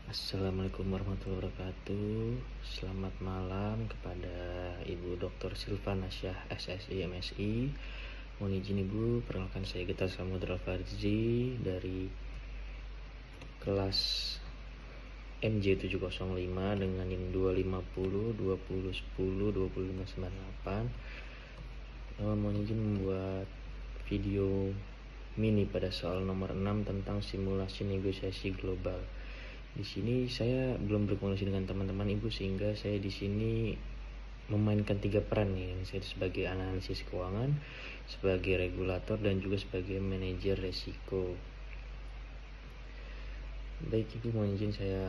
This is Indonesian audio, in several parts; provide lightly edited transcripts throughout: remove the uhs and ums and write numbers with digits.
Assalamualaikum warahmatullahi wabarakatuh. Selamat malam kepada Ibu Dr. Silva Nasyah SSI MSI. Mohon izin Ibu, perkenalkan saya Gita Samudra Farzi dari kelas MJ705 dengan NIM 250 2010 2598. Mohon izin membuat video mini pada soal nomor 6 tentang simulasi negosiasi global. Di sini saya belum berkomunikasi dengan teman-teman Ibu, sehingga saya di sini memainkan 3 peran nih. Saya sebagai analisis keuangan, sebagai regulator, dan juga sebagai manajer resiko. Baik Ibu, mohon izin saya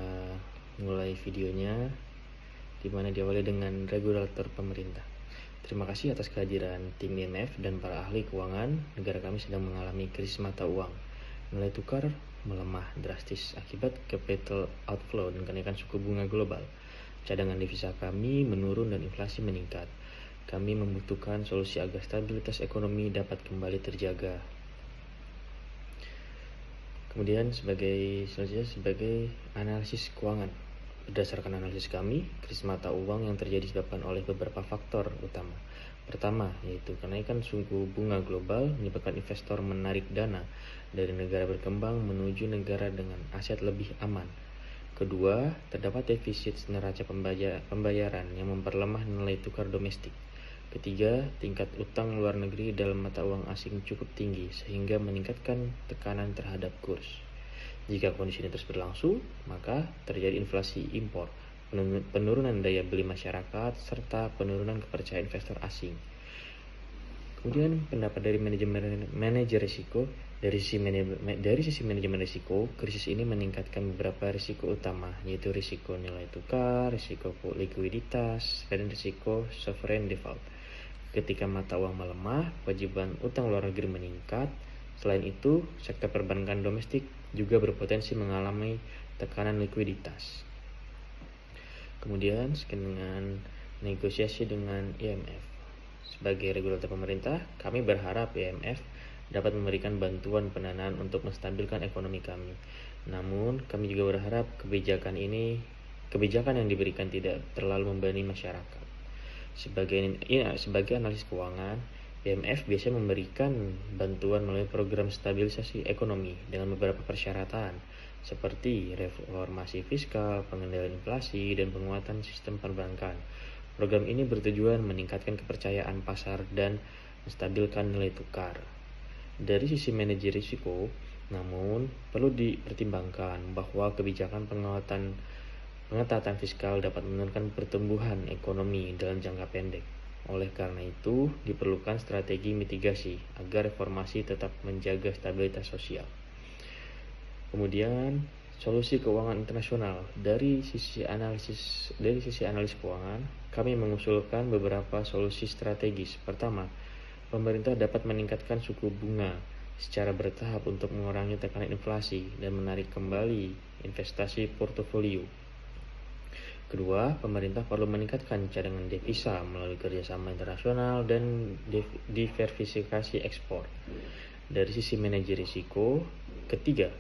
mulai videonya, dimana diawali dengan regulator pemerintah. Terima kasih atas kehadiran tim IMF dan para ahli keuangan. Negara kami sedang mengalami krisis mata uang. Nilai tukar melemah drastis akibat capital outflow dan kenaikan suku bunga global. Cadangan devisa kami menurun dan inflasi meningkat. Kami membutuhkan solusi agar stabilitas ekonomi dapat kembali terjaga. Kemudian sebagai analisis keuangan. Berdasarkan analisis kami, krisis mata uang yang terjadi disebabkan oleh beberapa faktor utama. Pertama, yaitu kenaikan suku bunga global menyebabkan investor menarik dana dari negara berkembang menuju negara dengan aset lebih aman. Kedua, terdapat defisit neraca pembayaran yang memperlemah nilai tukar domestik. Ketiga, tingkat utang luar negeri dalam mata uang asing cukup tinggi sehingga meningkatkan tekanan terhadap kurs. Jika kondisi ini terus berlangsung, maka terjadi inflasi impor, penurunan daya beli masyarakat, serta penurunan kepercayaan investor asing. Kemudian pendapat dari manajer risiko, dari sisi manajemen risiko, krisis ini meningkatkan beberapa risiko utama, yaitu risiko nilai tukar, risiko likuiditas, dan risiko sovereign default. Ketika mata uang melemah, kewajiban utang luar negeri meningkat. Selain itu, sektor perbankan domestik juga berpotensi mengalami tekanan likuiditas. Kemudian dengan negosiasi dengan IMF. Sebagai regulator pemerintah, kami berharap IMF dapat memberikan bantuan pendanaan untuk menstabilkan ekonomi kami. Namun, kami juga berharap kebijakan yang diberikan tidak terlalu membebani masyarakat. Sebagai analis keuangan, IMF biasanya memberikan bantuan melalui program stabilisasi ekonomi dengan beberapa persyaratan, seperti reformasi fiskal, pengendalian inflasi, dan penguatan sistem perbankan. Program ini bertujuan meningkatkan kepercayaan pasar dan menstabilkan nilai tukar. Dari sisi manajer risiko, namun perlu dipertimbangkan bahwa kebijakan pengetatan fiskal dapat menurunkan pertumbuhan ekonomi dalam jangka pendek. Oleh karena itu, diperlukan strategi mitigasi agar reformasi tetap menjaga stabilitas sosial. Kemudian, solusi keuangan internasional. Dari sisi analis keuangan, kami mengusulkan beberapa solusi strategis. Pertama, pemerintah dapat meningkatkan suku bunga secara bertahap untuk mengurangi tekanan inflasi dan menarik kembali investasi portofolio. Kedua, pemerintah perlu meningkatkan cadangan devisa melalui kerjasama internasional dan diversifikasi ekspor. Dari sisi manajer risiko, ketiga,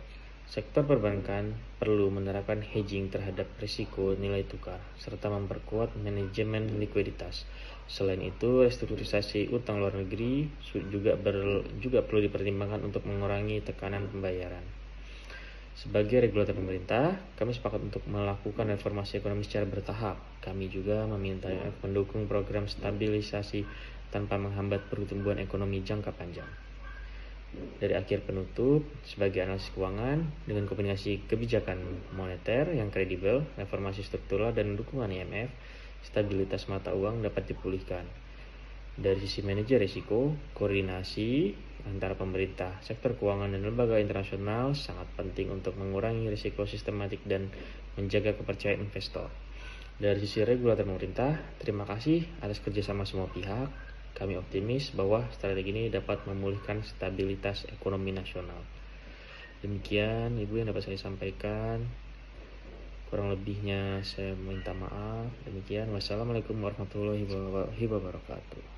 sektor perbankan perlu menerapkan hedging terhadap risiko nilai tukar serta memperkuat manajemen likuiditas. Selain itu, restrukturisasi utang luar negeri juga perlu dipertimbangkan untuk mengurangi tekanan pembayaran. Sebagai regulator pemerintah, kami sepakat untuk melakukan reformasi ekonomi secara bertahap. Kami juga meminta IMF mendukung program stabilisasi tanpa menghambat pertumbuhan ekonomi jangka panjang. Dari akhir penutup, sebagai analisis keuangan, dengan kombinasi kebijakan moneter yang kredibel, reformasi struktural, dan dukungan IMF, stabilitas mata uang dapat dipulihkan. Dari sisi manajer risiko, koordinasi antara pemerintah, sektor keuangan, dan lembaga internasional sangat penting untuk mengurangi risiko sistematik dan menjaga kepercayaan investor. Dari sisi regulator pemerintah, terima kasih atas kerjasama semua pihak. Kami optimis bahwa strategi ini dapat memulihkan stabilitas ekonomi nasional. Demikian Ibu yang dapat saya sampaikan. Kurang lebihnya saya minta maaf. Demikian, wassalamualaikum warahmatullahi wabarakatuh.